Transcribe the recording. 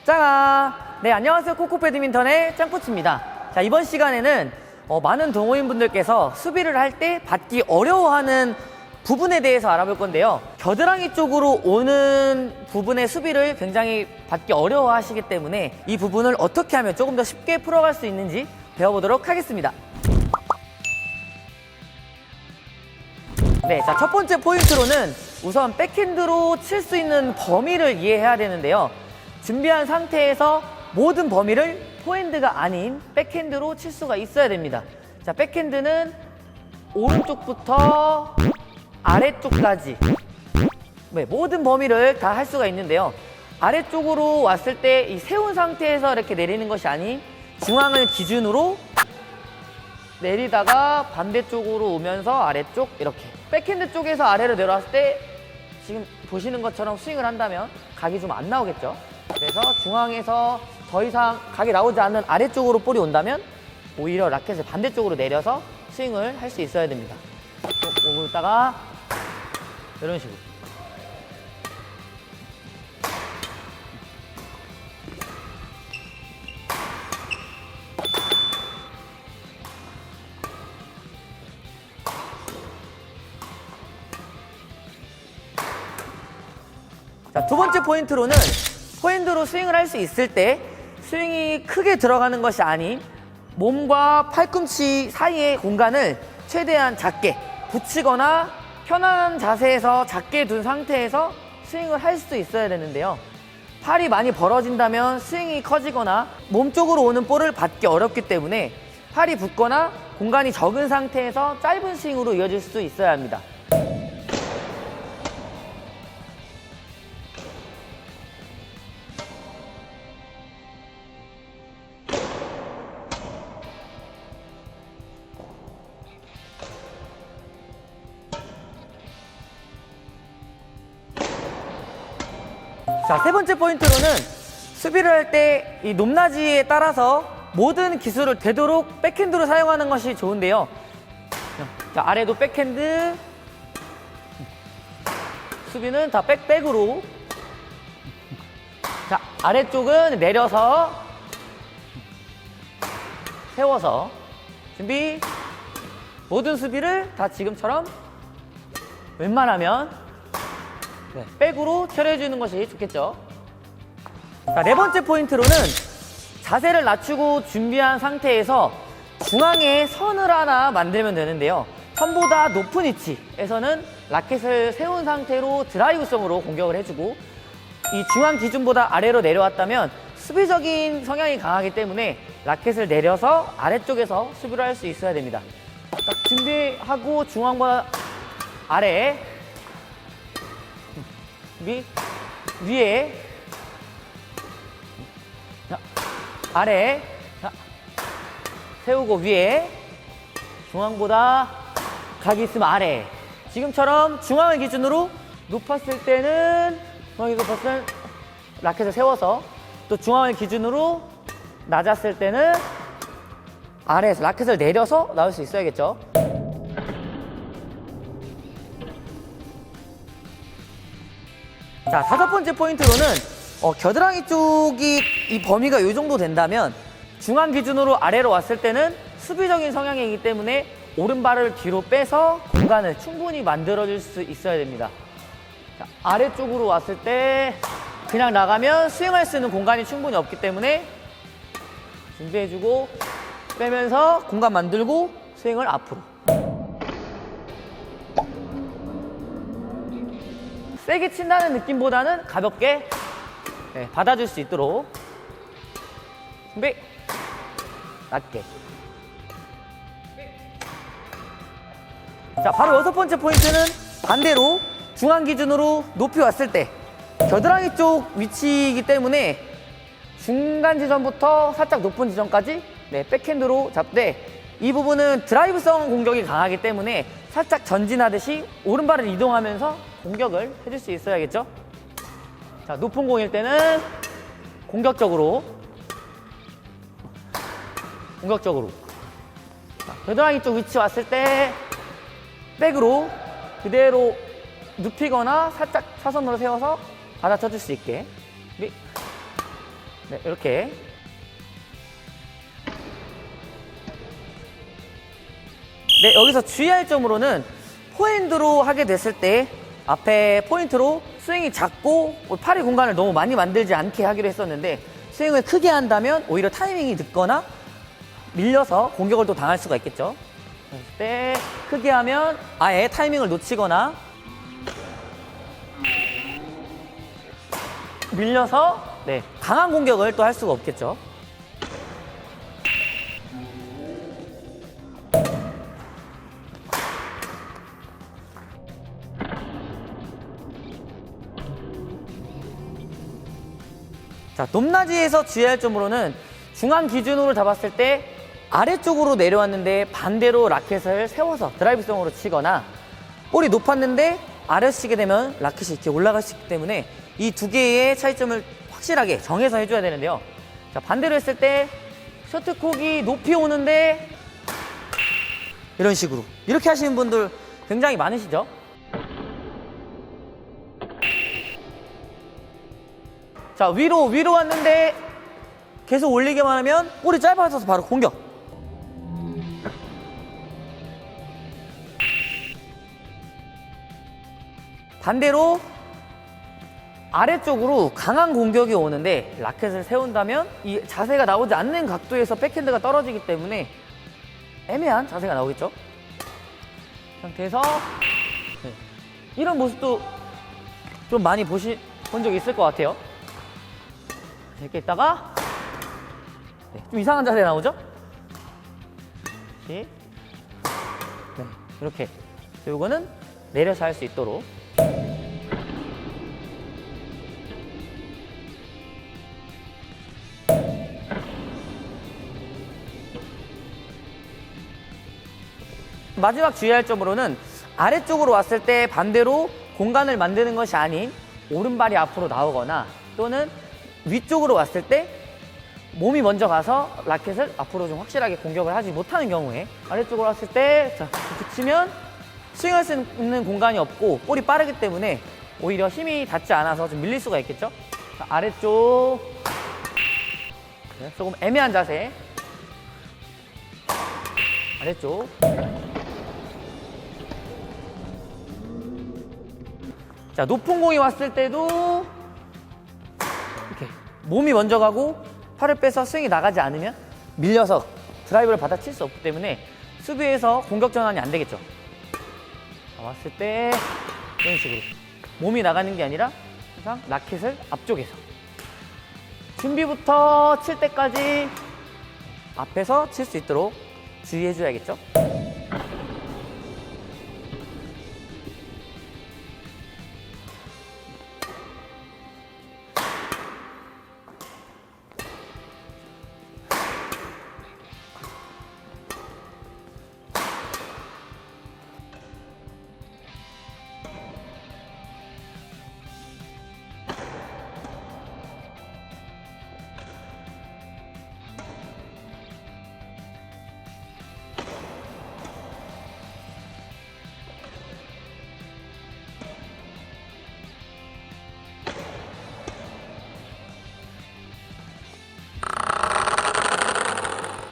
짱아! 네, 안녕하세요. 코코 배드민턴의 짱코치입니다. 자, 이번 시간에는 많은 동호인분들께서 수비를 할 때 받기 어려워하는 부분에 대해서 알아볼 건데요. 겨드랑이 쪽으로 오는 부분의 수비를 굉장히 받기 어려워하시기 때문에 이 부분을 어떻게 하면 조금 더 쉽게 풀어갈 수 있는지 배워보도록 하겠습니다. 네, 자, 첫 번째 포인트로는 우선 백핸드로 칠 수 있는 범위를 이해해야 되는데요. 준비한 상태에서 모든 범위를 포핸드가 아닌 백핸드로 칠 수가 있어야 됩니다. 자, 백핸드는 오른쪽부터 아래쪽까지 모든 범위를 다 할 수가 있는데요. 아래쪽으로 왔을 때 이 세운 상태에서 이렇게 내리는 것이 아닌 중앙을 기준으로 내리다가 반대쪽으로 오면서 아래쪽 이렇게 백핸드 쪽에서 아래로 내려왔을 때 지금 보시는 것처럼 스윙을 한다면 각이 좀 안 나오겠죠. 그래서 중앙에서 더 이상 각이 나오지 않는 아래쪽으로 볼이 온다면 오히려 라켓을 반대쪽으로 내려서 스윙을 할 수 있어야 됩니다. 오고 있다가 이런 식으로. 자, 두 번째 포인트로는 포핸드로 스윙을 할 수 있을 때 스윙이 크게 들어가는 것이 아닌 몸과 팔꿈치 사이의 공간을 최대한 작게 붙이거나 편안한 자세에서 작게 둔 상태에서 스윙을 할 수 있어야 되는데요. 팔이 많이 벌어진다면 스윙이 커지거나 몸쪽으로 오는 볼을 받기 어렵기 때문에 팔이 붙거나 공간이 적은 상태에서 짧은 스윙으로 이어질 수 있어야 합니다. 자, 세 번째 포인트로는 수비를 할 때 이 높낮이에 따라서 모든 기술을 되도록 백핸드로 사용하는 것이 좋은데요. 자, 아래도 백핸드, 수비는 다 백으로. 자, 아래쪽은 내려서 세워서 준비. 모든 수비를 다 지금처럼 웬만하면 백으로 처리해주는 것이 좋겠죠. 자, 네 번째 포인트로는 자세를 낮추고 준비한 상태에서 중앙에 선을 하나 만들면 되는데요. 선보다 높은 위치에서는 라켓을 세운 상태로 드라이브성으로 공격을 해주고 이 중앙 기준보다 아래로 내려왔다면 수비적인 성향이 강하기 때문에 라켓을 내려서 아래쪽에서 수비를 할 수 있어야 됩니다. 딱 준비하고 중앙보다 아래 위에 자, 아래 자, 세우고 위에 중앙보다 각이 있으면 아래 지금처럼 중앙을 기준으로 높았을 때는 중앙이 높았을 때는 라켓을 세워서 또 중앙을 기준으로 낮았을 때는 아래에서 라켓을 내려서 나올 수 있어야겠죠. 자, 다섯 번째 포인트로는 겨드랑이 쪽이 이 범위가 이 정도 된다면 중앙 기준으로 아래로 왔을 때는 수비적인 성향이기 때문에 오른발을 뒤로 빼서 공간을 충분히 만들어줄 수 있어야 됩니다. 자, 아래쪽으로 왔을 때 그냥 나가면 스윙할 수 있는 공간이 충분히 없기 때문에 준비해주고 빼면서 공간 만들고 스윙을 앞으로. 세게 친다는 느낌보다는 가볍게 받아줄 수 있도록 준비 낮게. 자, 바로 여섯 번째 포인트는 반대로 중앙 기준으로 높이 왔을 때 겨드랑이 쪽 위치이기 때문에 중간 지점부터 살짝 높은 지점까지 백핸드로 잡되 이 부분은 드라이브성 공격이 강하기 때문에 살짝 전진하듯이 오른발을 이동하면서 공격을 해줄 수 있어야겠죠. 자, 높은 공일 때는 공격적으로 겨드랑이 쪽 위치 왔을 때 백으로 그대로 눕히거나 살짝 사선으로 세워서 받아쳐줄 수 있게. 네, 이렇게. 네, 여기서 주의할 점으로는 포핸드로 하게 됐을 때 앞에 포인트로 스윙이 작고 팔의 공간을 너무 많이 만들지 않게 하기로 했었는데, 스윙을 크게 한다면 오히려 타이밍이 늦거나 밀려서 공격을 또 당할 수가 있겠죠. 그럴 때 크게 하면 아예 타이밍을 놓치거나 밀려서 강한 공격을 또 할 수가 없겠죠. 자, 높낮이에서 주의할 점으로는 중앙 기준으로 잡았을 때 아래쪽으로 내려왔는데 반대로 라켓을 세워서 드라이브성으로 치거나, 볼이 높았는데 아래로 치게 되면 라켓이 이렇게 올라갈 수 있기 때문에 이 두 개의 차이점을 확실하게 정해서 해줘야 되는데요. 자, 반대로 했을 때 셔틀콕이 높이 오는데 이런 식으로 이렇게 하시는 분들 굉장히 많으시죠? 자, 위로 왔는데 계속 올리기만 하면 볼이 짧아져서 바로 공격. 반대로 아래쪽으로 강한 공격이 오는데 라켓을 세운다면 이 자세가 나오지 않는 각도에서 백핸드가 떨어지기 때문에 애매한 자세가 나오겠죠. 이 상태에서 이런 모습도 좀 많이 본 적이 있을 것 같아요. 이렇게 있다가 좀 이상한 자세 나오죠? 이렇게. 이거는 내려서 할 수 있도록. 마지막 주의할 점으로는 아래쪽으로 왔을 때 반대로 공간을 만드는 것이 아닌 오른발이 앞으로 나오거나, 또는 위쪽으로 왔을 때 몸이 먼저 가서 라켓을 앞으로 좀 확실하게 공격을 하지 못하는 경우에, 아래쪽으로 왔을 때 이렇게 치면 스윙할 수 있는 공간이 없고 볼이 빠르기 때문에 오히려 힘이 닿지 않아서 좀 밀릴 수가 있겠죠. 자, 아래쪽 조금 애매한 자세. 아래쪽. 자, 높은 공이 왔을 때도 이렇게 몸이 먼저 가고 팔을 빼서 스윙이 나가지 않으면 밀려서 드라이브를 받아칠 수 없기 때문에 수비에서 공격 전환이 안 되겠죠. 자, 왔을 때 이런 식으로 몸이 나가는 게 아니라 항상 라켓을 앞쪽에서, 준비부터 칠 때까지 앞에서 칠 수 있도록 주의해 줘야겠죠.